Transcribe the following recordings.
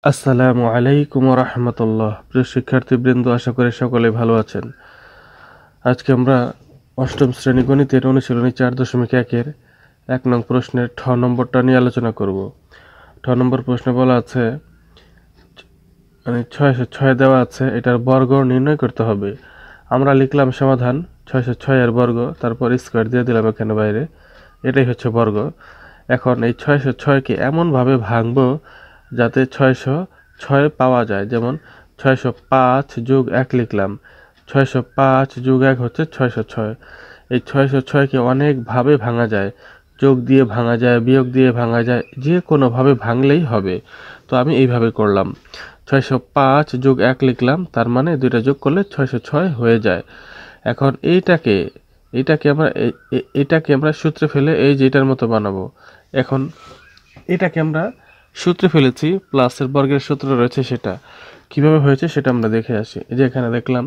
আসসালামু আলাইকুম ওয়া রাহমাতুল্লাহ। প্রিয় শিক্ষার্থীবৃন্দ, আশা করি সকলে ভালো আছেন। আজকে আমরা অষ্টম শ্রেণী গণিতের অনুশীলনী 4.1-এর 1 নং প্রশ্নের ঠ নম্বরটা নিয়ে আলোচনা করব। ঠ নম্বর প্রশ্নে বলা আছে, 606 দেওয়া আছে, এটার বর্গ নির্ণয় করতে হবে। আমরা লিখলাম সমাধান 606 এর বর্গ, তারপর স্কোয়ার দিয়ে দিলাম এখানে বাইরে, এটাই হচ্ছে বর্গ। এখন এই 606কে এমনভাবে ভাঙবো যাতে 606 পাওয়া যায়। যেমন 605 যোগ 1 লিখলাম, 605 যোগ 1 হচ্ছে 606। এই 606কে অনেকভাবে ভাঙা যায়, যোগ দিয়ে ভাঙা যায়, বিয়োগ দিয়ে ভাঙা যায়, যে কোনোভাবে ভাঙলেই হবে। তো আমি এইভাবে করলাম, 605 যোগ 1 লিখলাম, তার মানে দুইটা যোগ করলে 606 হয়ে যায়। এখন এটাকে আমরা সূত্রে ফেলে এই যে এটার মতো বানাবো। এখন এটাকে আমরা সূত্রে ফেলেছি, প্লাসের বর্গের সূত্র রয়েছে, সেটা কিভাবে হয়েছে সেটা আমরা দেখে আসি। এই যে এখানে দেখলাম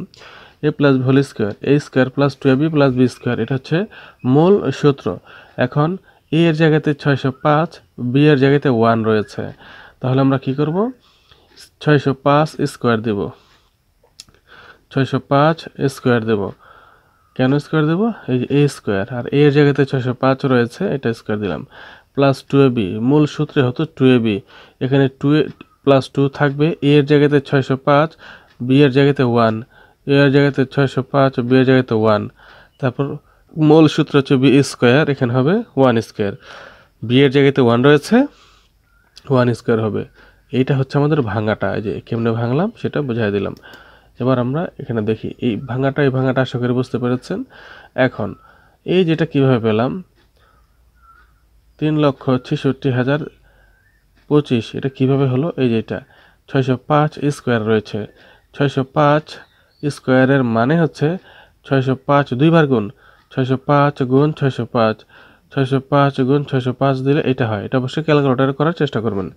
a plus whole square, a square plus 2ab plus b square, এটা হচ্ছে মূল সূত্র। এখন a এর জায়গাতে 605, b এর জায়গাতে 1 রয়েছে, তাহলে আমরা কি করব, 605 স্কোয়ার দেব, 605 স্কোয়ার দেব। কেন স্কোয়ার দেব, এই যে a স্কোয়ার, আর a এর জায়গাতে 605 রয়েছে, এটা স্কোয়ার দিলাম, প্লাস 2ab, মূল সূত্রে হতো 2ab, এখানে 2 প্লাস 2 থাকবে, a এর জায়গাতে 605, b এর জায়গাতে 1, a এর জায়গাতে 605, b এর জায়গাতে 1, তারপর মূল সূত্র হচ্ছে b স্কোয়ার, এখানে হবে 1 স্কোয়ার, b এর জায়গাতে 1 রয়েছে, 1 স্কোয়ার হবে। এইটা হচ্ছে আমাদের ভাঙাটা। এই যে কেমনে ভাঙলাম সেটা বুঝাই দিলাম। এবার আমরা এখানে দেখি এই ভাঙাটা আশা করি বুঝতে পেরেছেন। এখন এই যেটা কিভাবে পেলাম, 3,66,025, এটা কিভাবে হলো, এই যে এটা 605 স্কোয়ার রয়েছে, 605 স্কোয়ারের মানে হচ্ছে 605 দুইবার গুণ, 605 গুণ 605, 605 গুণ 605 দিলে এটা হয়। এটা অবশ্যই ক্যালকুলেটরে করার চেষ্টা করবেন।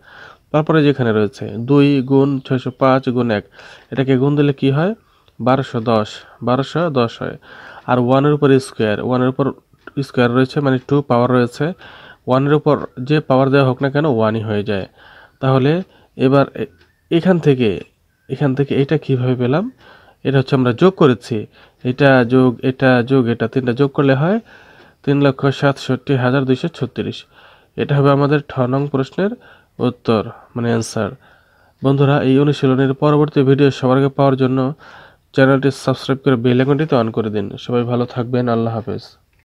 তারপরে যেখানে রয়েছে 2 গুণ 605 গুণ 1, এটাকে গুণ দিলে কি হয়, 1210 হয়। আর 1 এর উপর স্কোয়ার, 1 এর উপর স্কোয়ার রয়েছে মানে 2 পাওয়ার রয়েছে, 1 এর উপর যে পাওয়ার দেওয়া হোক না কেন 1ই হয়ে যায়। তাহলে এবার এখান থেকে এটা কিভাবে পেলাম, এটা হচ্ছে আমরা যোগ করেছি, এটা যোগ এটা যোগ এটা, তিনটা যোগ করলে হয় 3,67,236। এটা হবে আমাদের 6 নং প্রশ্নের উত্তর, মানে অ্যান্সার। বন্ধুরা, এই অনুশীলনের পরবর্তী ভিডিও সবার আগে পাওয়ার জন্য চ্যানেলটি সাবস্ক্রাইব করে বেল আইকনটিতে অন করে দিন। সবাই ভালো থাকবেন, আল্লাহ হাফেজ।